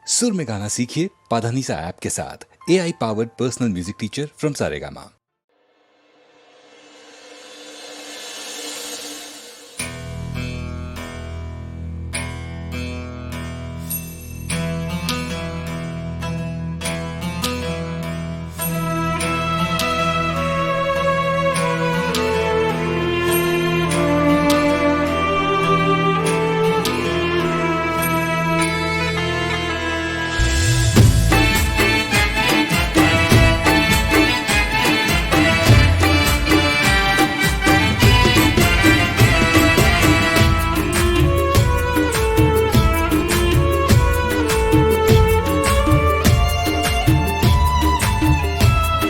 सुर में गाना सीखिए पाधानीसा ऐप के साथ। AI powered personal music teacher from Saregama.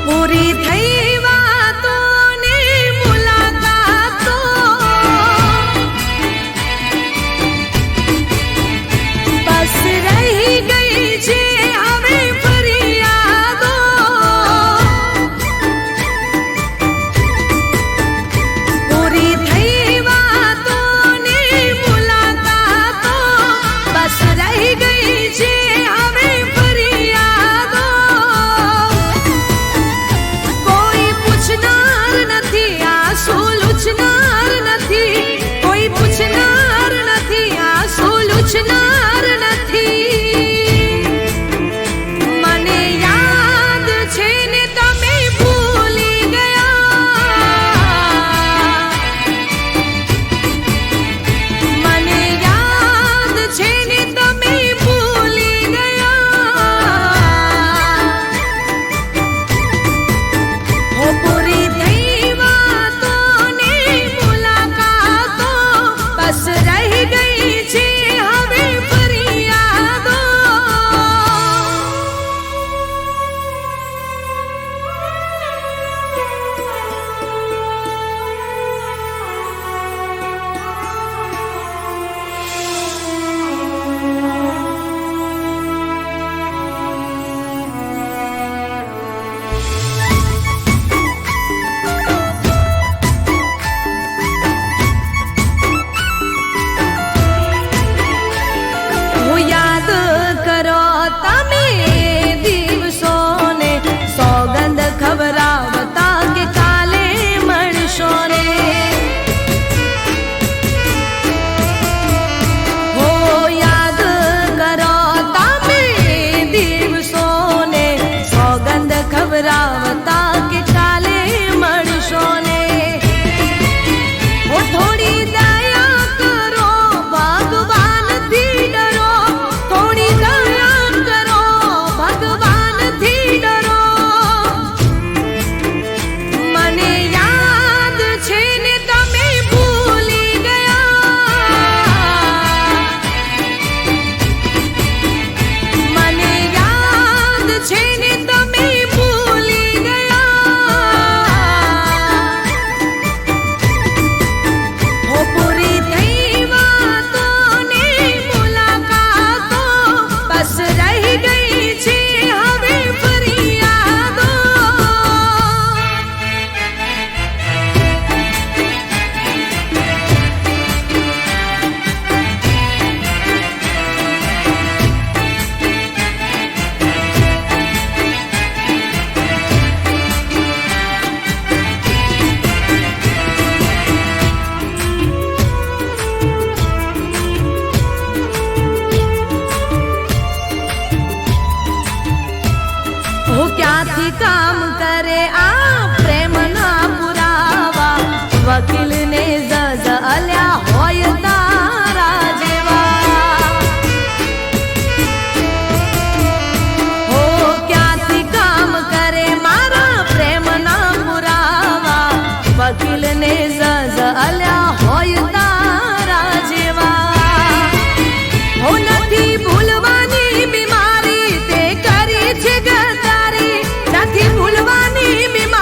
પૂરી થઈ વાતોની મુલાકાતો, બસ રહી ગઈ છે હવે ફરિયાદો. પૂરી થઈ વાતોની મુલાકાતો, બસ રહી ગઈ છે હવે ફરિયાદો. પૂછનાર નથી, આંસુ લૂછનાર નથી, કોઈ પૂછનાર નથી, આંસુ લૂછનાર નથી. મને યાદ છે ને તમે ભૂલી ગયા. મને યાદ છે ને તમે ભૂલી ગયા. હો પૂરી થઈ વાતોની મુલાકાતો, બસ રહી ગઈ છે હવે ફરિયાદો. યાદ કરો તમે દિવસોને, સોગંદ ખવરાવતા કે કાલે મળશો ને. હો યાદ કરો તમે દિવસોને, સોગંદ ખવરાવતા કે કાલે મળશો ને. હો થોડી દયા કરો, ભગવાનથી ડરો. થોડી દયા કરો, ભગવાનથી ડરો. મને યાદ છે ને તમે ભૂલી ગયા. મને યાદ છે ને તમે ભૂલી ગયા. હો પૂરી થઈ વાતોની મુલાકાતો, બસ રહી ગઈ છે હવે ફરિયાદો. હું ક્યાંથી કામ કરે આ પ્રેમના પુરાવા, વકીલને જજ અલ્યા હોય તારા જેવા. હો ક્યાંથી કામ કરે મારા પ્રેમના પુરાવા, વકીલને જજ અલ્યા હોય તારા જેવા. હો નથી ભૂલવાની બીમારી તે કરી છે ગદારી, નથી ભૂલવાની બીમારી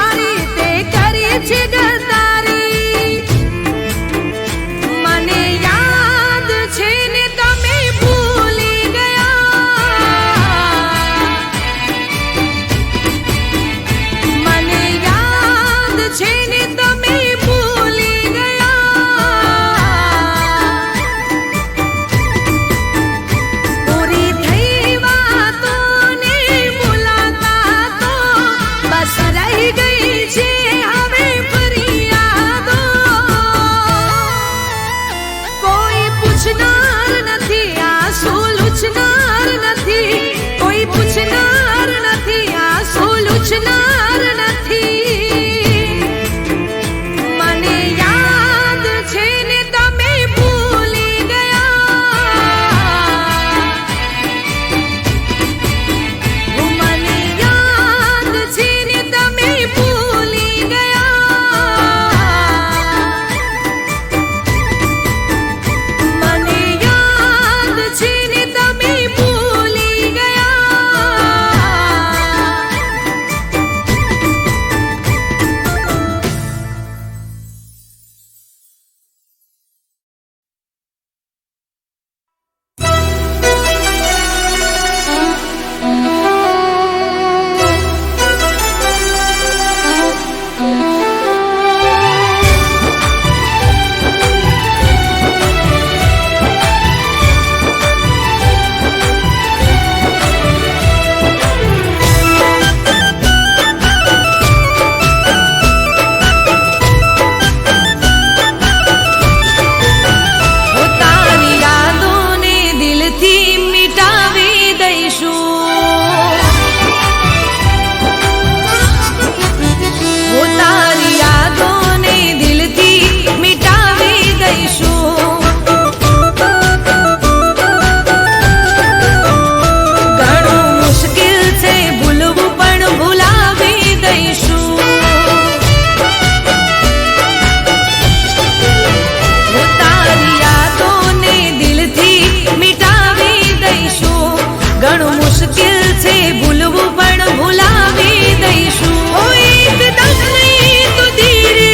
ઘણું મુશ્કેલ છે ભૂલવું પણ ભૂલાવી દઈશું. ઓ એકદમ નહીં તો ધીરે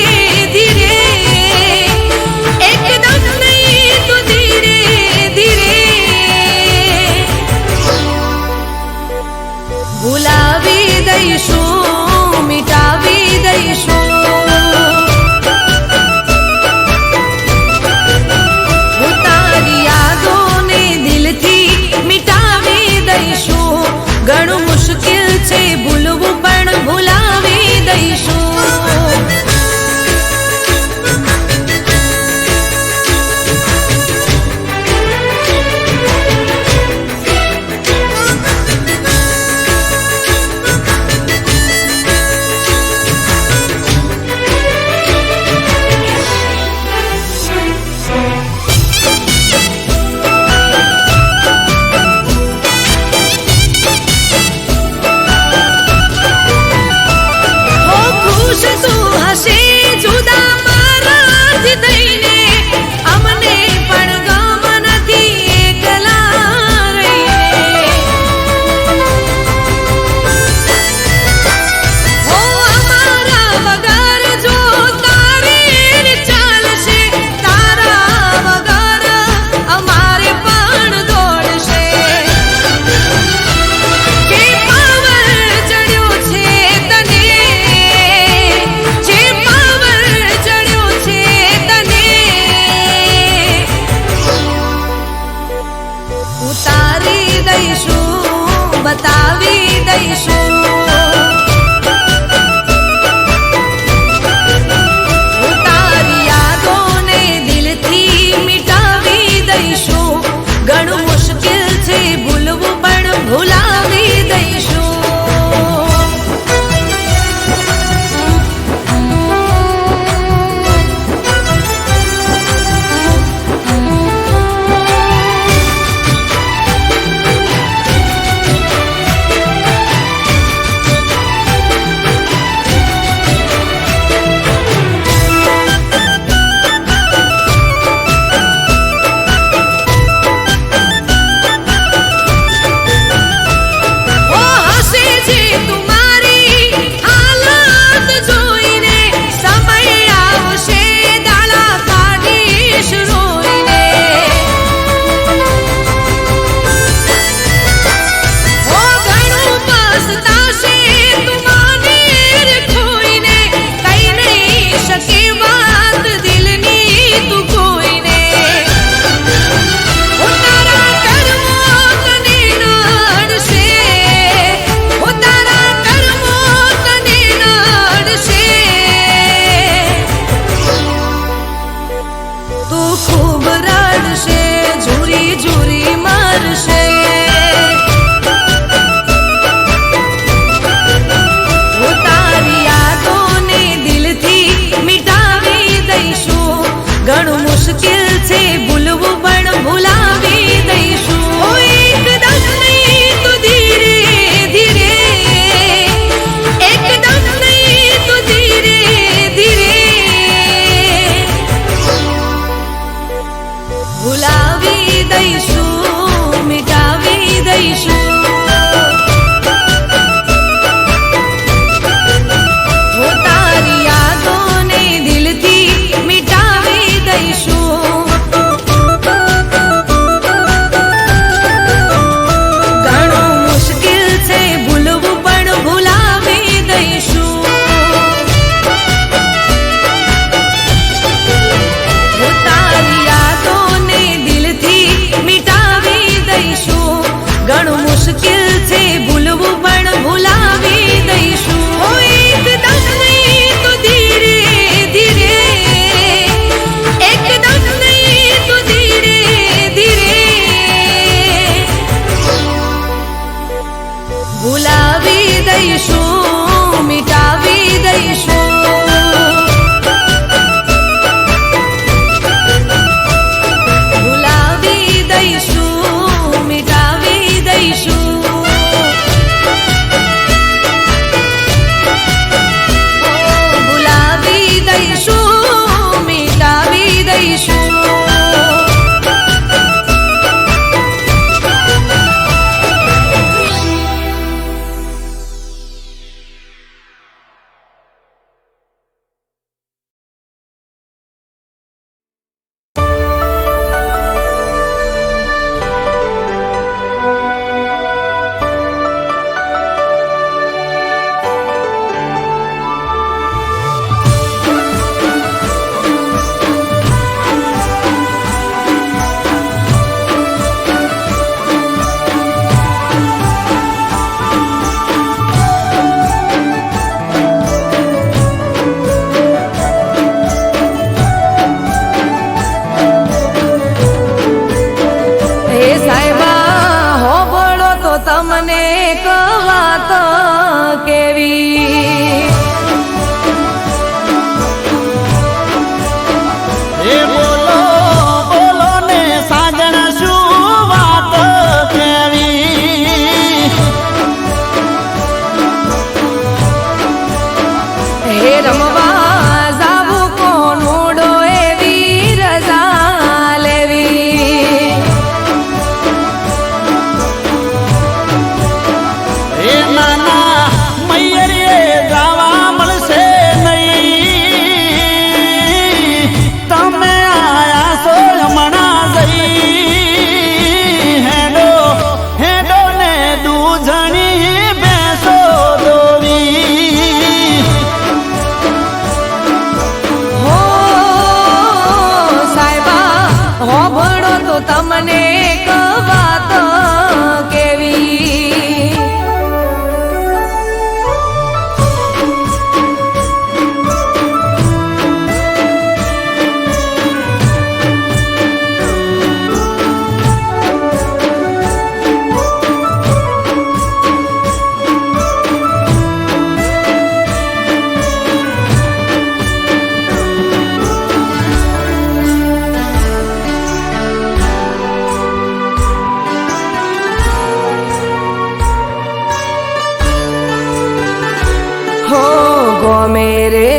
ધીરે, એકદમ નહીં તો ધીરે ધીરે ભૂલાવી દઈશું, મિટાવી દઈશું. ઘણું મુશ્કેલ છે ભૂલવું પણ ભૂલાવી દઈશું. ઉતારી દઈશું, બતાવી દઈશું. ઉતારી યાદોને દિલથી મિટાવી દઈશું. ઘણું મુશ્કેલ છે ભૂલવું પણ ભૂલાવી દઈશું. ઘણું મુશ્કેલ છે ભૂલવું પણ ભૂલાવી દઈશું. ઓ એકદમ નહીં તો ધીરે ધીરે, એકદમ નહીં તો ધીરે ધીરે ભૂલાવી દઈશું, મિટાવી દઈશું. ઘણું મુશ્કેલ છે ભૂલવું પણ ભૂલાવી દઈશું. ઓ એકદમ નહીં તો ધીરે ધીરે, એકદમ નહીં તો ધીરે ધીરે ભૂલાવી દઈશું, મિટાવી દઈશું. તમને એક વાત કેવી એ બોલો બોલો ને સાજણ શું વાત કેવી હે રમવા જાવું કોનુડો એવી રજા લેવી એ નાના મૈયરે ગાવા મળશે નહીં તમે આયા છો હમણાં જઈ હેડો હેડો ને દૂધણી બેસો દોરી હો સાહેબા હોભળો તો તમને એક વાત કેવી હો ગોમે રે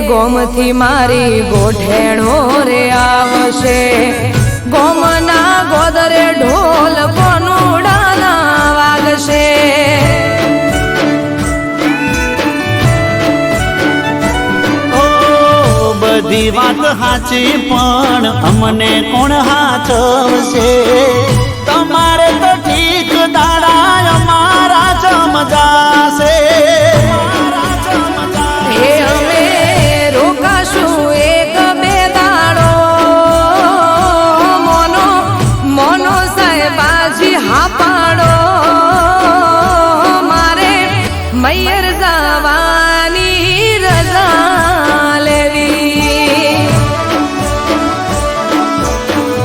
ગોમથી મારી ગોઠેણો રે આવશે ગોમના ગોદરે ઢોલ કોનુડાના વાગશે ઓ બધી વાત સાચી પણ અમને કોણ હાચવશે તમારે તો ઠીક દાડા અમારા ચમજાશે હે અમે રોકાશું એક બે દાડો મોનો મોનો સાહેબાજી હા પાડો મારે મૈયર જવાની રજા લેવી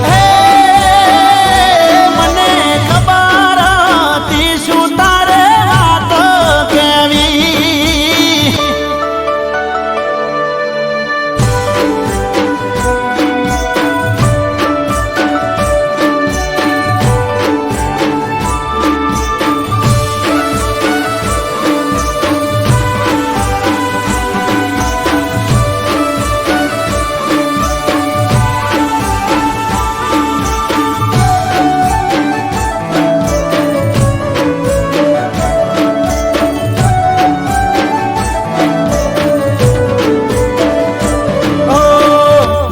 હે મને ખબર હતી શું તારે વાત કેવી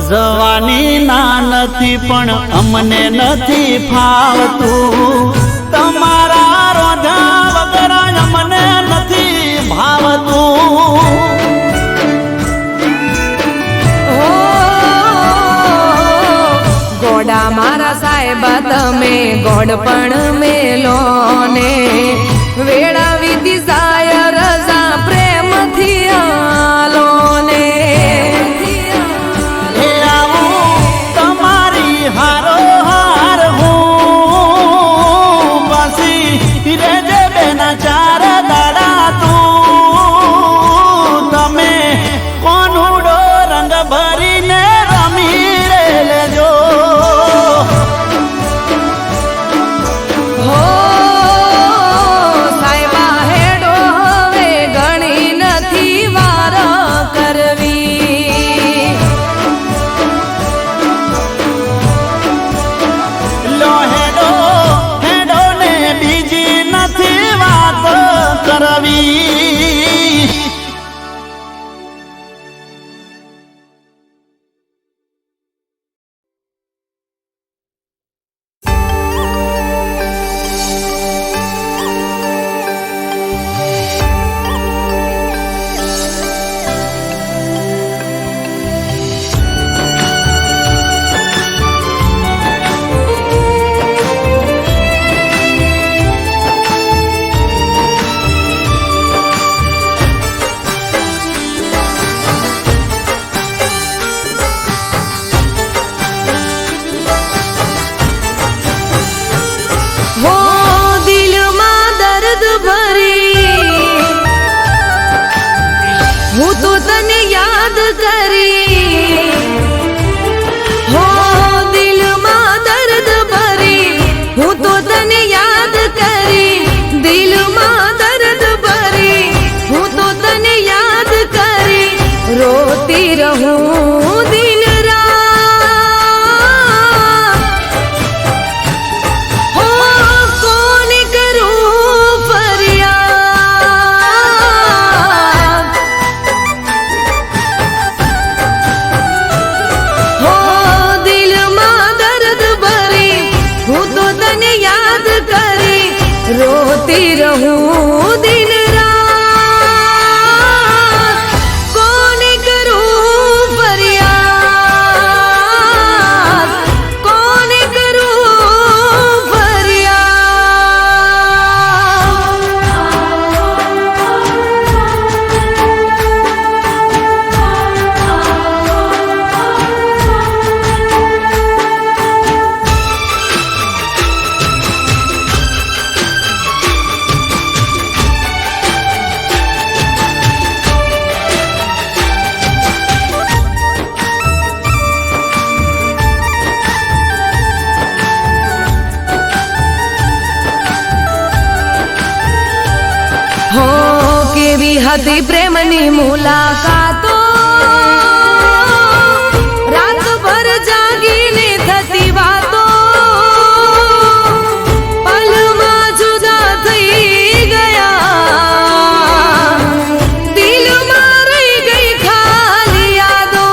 જવાની ના નથી પણ અમને નથી ફાવતું તમારા રોજા વગર અમને નથી ભાવતું હો ગોડા મારા સાહેબ તમે ગોડ પણ મેલો ને વેળા વિધિ જાય રજા પ્રેમથી આલો ને હે આવું તમારી હારો હાર હું પાછી રેજે બેના ચાર દાડા તું તમે કોનુડો રંગ ભરીને રમી રે લેજો હો रोती रहूं दिन रात, कोने करूं फरियाद, कोने करूं હો કેવી હતી પ્રેમની મુલાકાતો, રાતભર જાગીને થતી વાતો, પલમાં જુદા થઈ ગયા, દિલમાં રહી ગઈ ખાલી યાદો.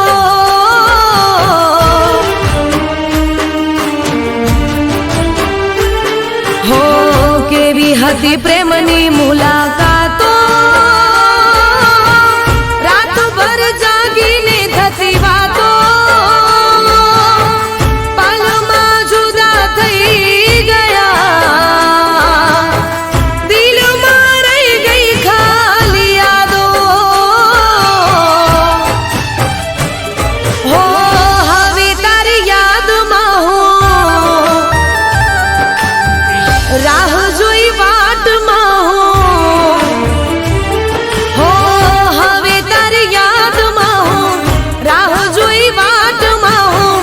હો કેવી હતી પ્રેમની મુલાકાતો, રાતભર જાગીને થતી વાતો, પલમાં જુદા થઈ ગયા, દિલમાં રહી ગઈ ખાલી યાદો. હો હવે તારી યાદમાં હું રાહ જોઈ વાટમાં હું, હો હવે તારી યાદમાં હું રાહ જોઈ વાટમાં હું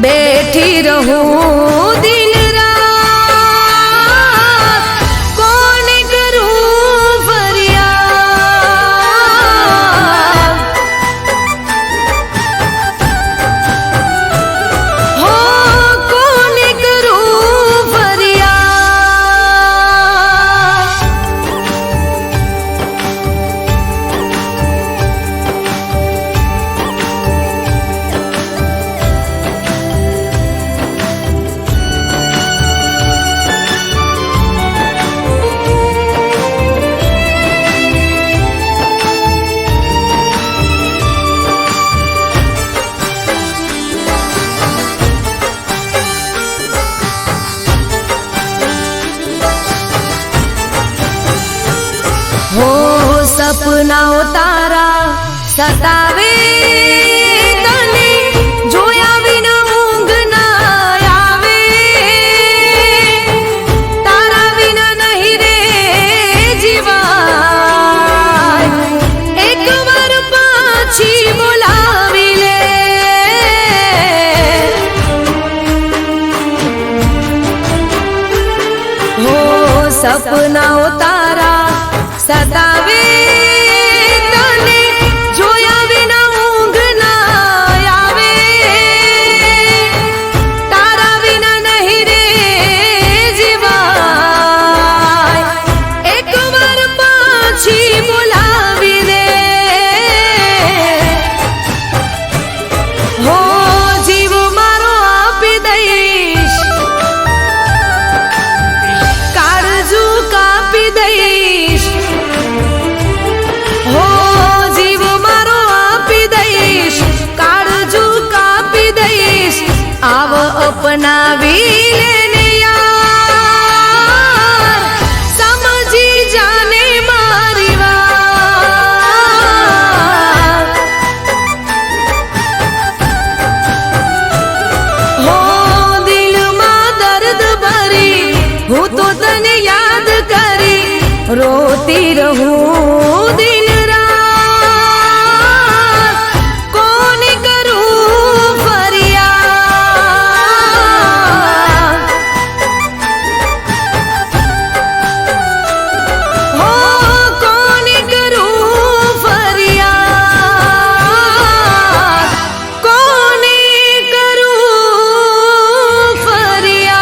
બેઠી રહું દિન રાત, કોને કરું ફરિયાદ, હો કોને કરું ફરિયાદ. હો સપનાઓ તારા સતાવે, તને જોયા વિના ઊંઘ ના આવે, તારા વિના નહીં રે જીવાય, એક વાર પાછી બોલાવી લે. હો સપનાઓ તારા સતાવે, તને જોયા વિના ઊંઘ ના આવે, તારા વિના નહીં રે જીવાય, એક વાર પાછી બોલાવી દે. હો જીવ મારો આપી દઈશ, કાળજુ કાપી દઈશ, હો જીવ મારો આપી દઈશ, કાળજુ કાપી દઈશ, આવ અપનાવી લેને યાર, સમજી જાને મારી વાત. હો દિલમાં દર્દ ભરી હું તો તને યાદ કરી રોતી રહું દિન રાત, કોને કરું ફરિયાદ, હો કોને કરું ફરિયાદ, કોને કરું ફરિયાદ.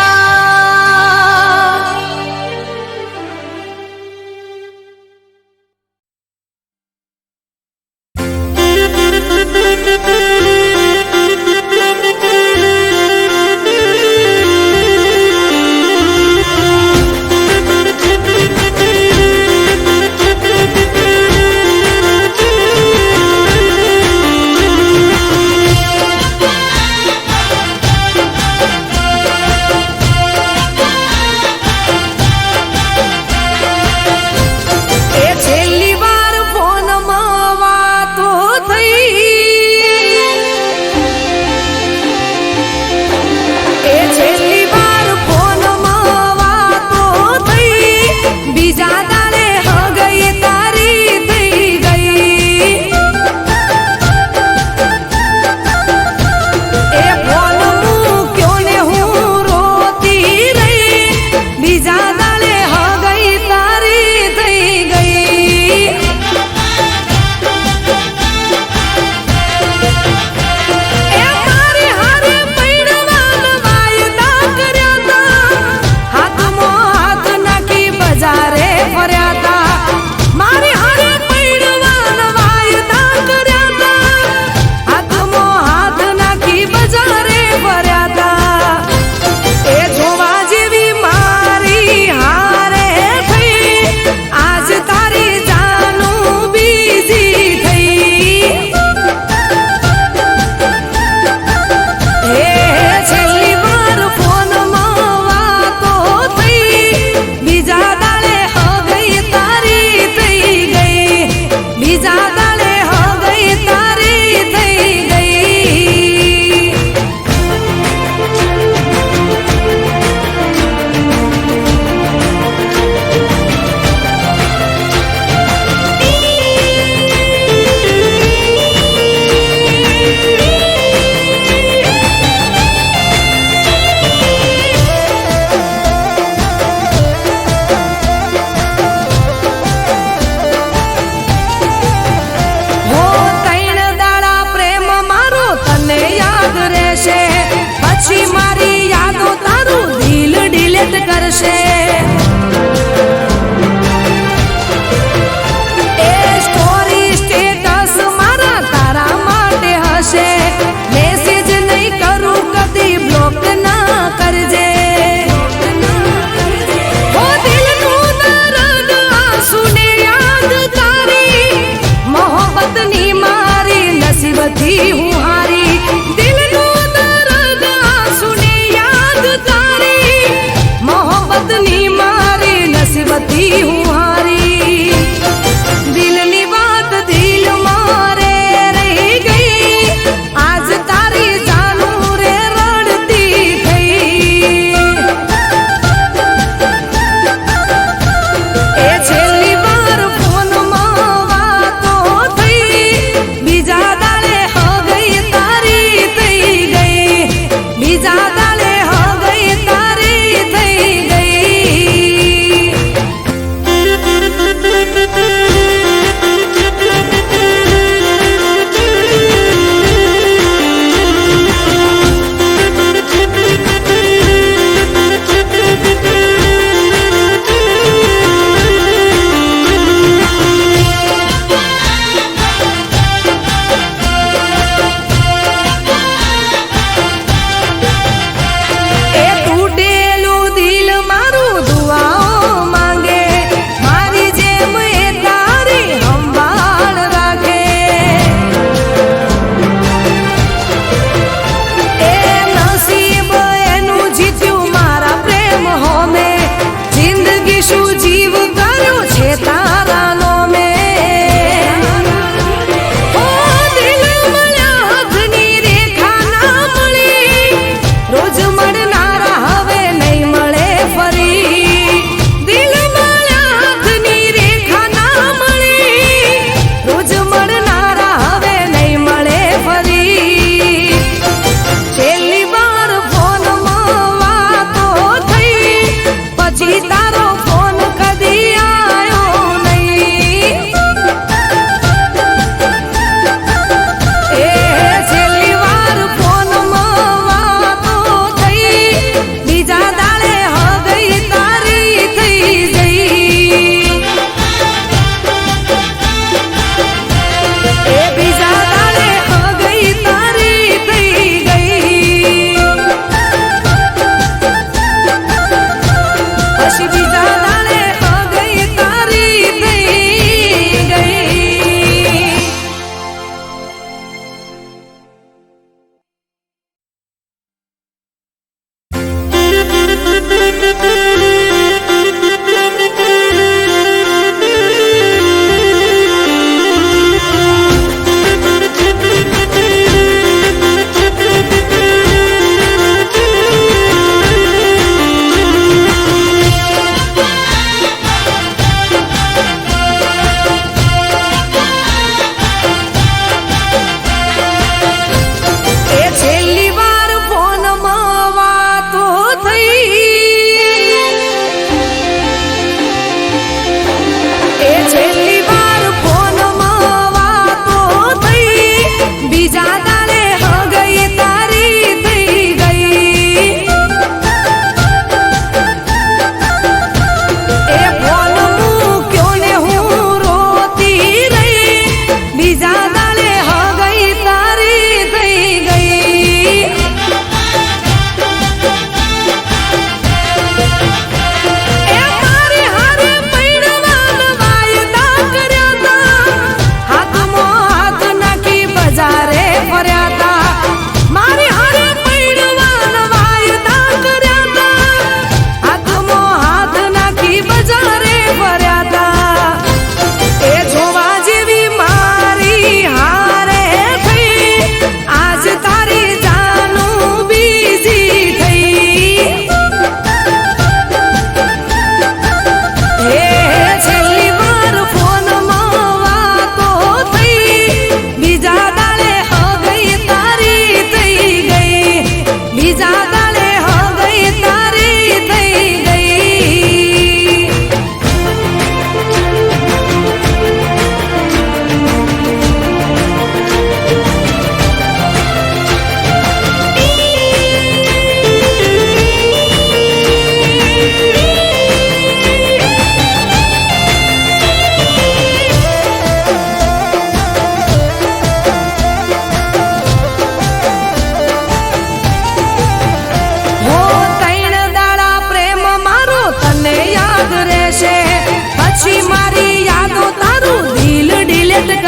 ફર્યા તા મારી હારે પૈણવાના વાયદા કર્યા તા હાથમાં હાથ નાખી બજારે ફર્યા તા એ જોવા જેવી મારી હારે થઈ આજ તારી જાનું બીજી થઈ હે છેલ્લી વાર ફોનમાં વાતો થઈ બીજા દાડે હગઈ તારી થઈ ગઈ બીજા દાડે હગઈ તારી થઈ ગઈ હો તૈણ દાડા પ્રેમ મારો તને યાદ રહેશે પછી મારી યાદો તારું દિલ ડિલીટ કરશે એ સ્ટોરી સ્ટેટસ મારા તારા માટે હશે મેસેજ નહીં કરું કદી બ્લોક ના કરજે હો દિલનું દર્દ આંસુને યાદ તારી મોહબ્બતની મારી નસીબથી હું હારી દિલનું દર્દ આંસુને યાદ તારી મોહબ્બતની મારી નસીબથી હું હારી દિલની વાત દિલ મારે રહી ગઈ આજ તારી જાનું રે રડતી થઈ એ છેલ્લી વાર ફોનમાં વાતો થઈ બીજા દાડે હગઈ તારી થઈ ગઈ બીજા દાડે હગઈ તારી થઈ ગઈ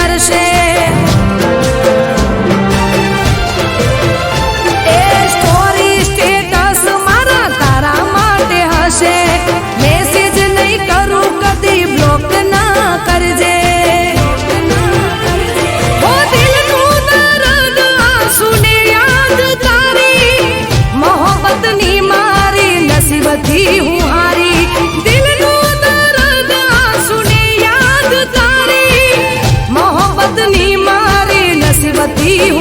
કરશે. એ સ્ટોરી સ્ટેટસ મારા તારા માટે હશે, મેસેજ નહીં કરું કદી બ્લોક ના કરજે. હો દિલનું દર્દ આંસુને યાદ તારી, મોહબ્બતની મારી નસીબથી હું હારી. દિલનું દર્દ આંસુને યાદ તારી, મોહબ્બતની મારી નસીબથી હું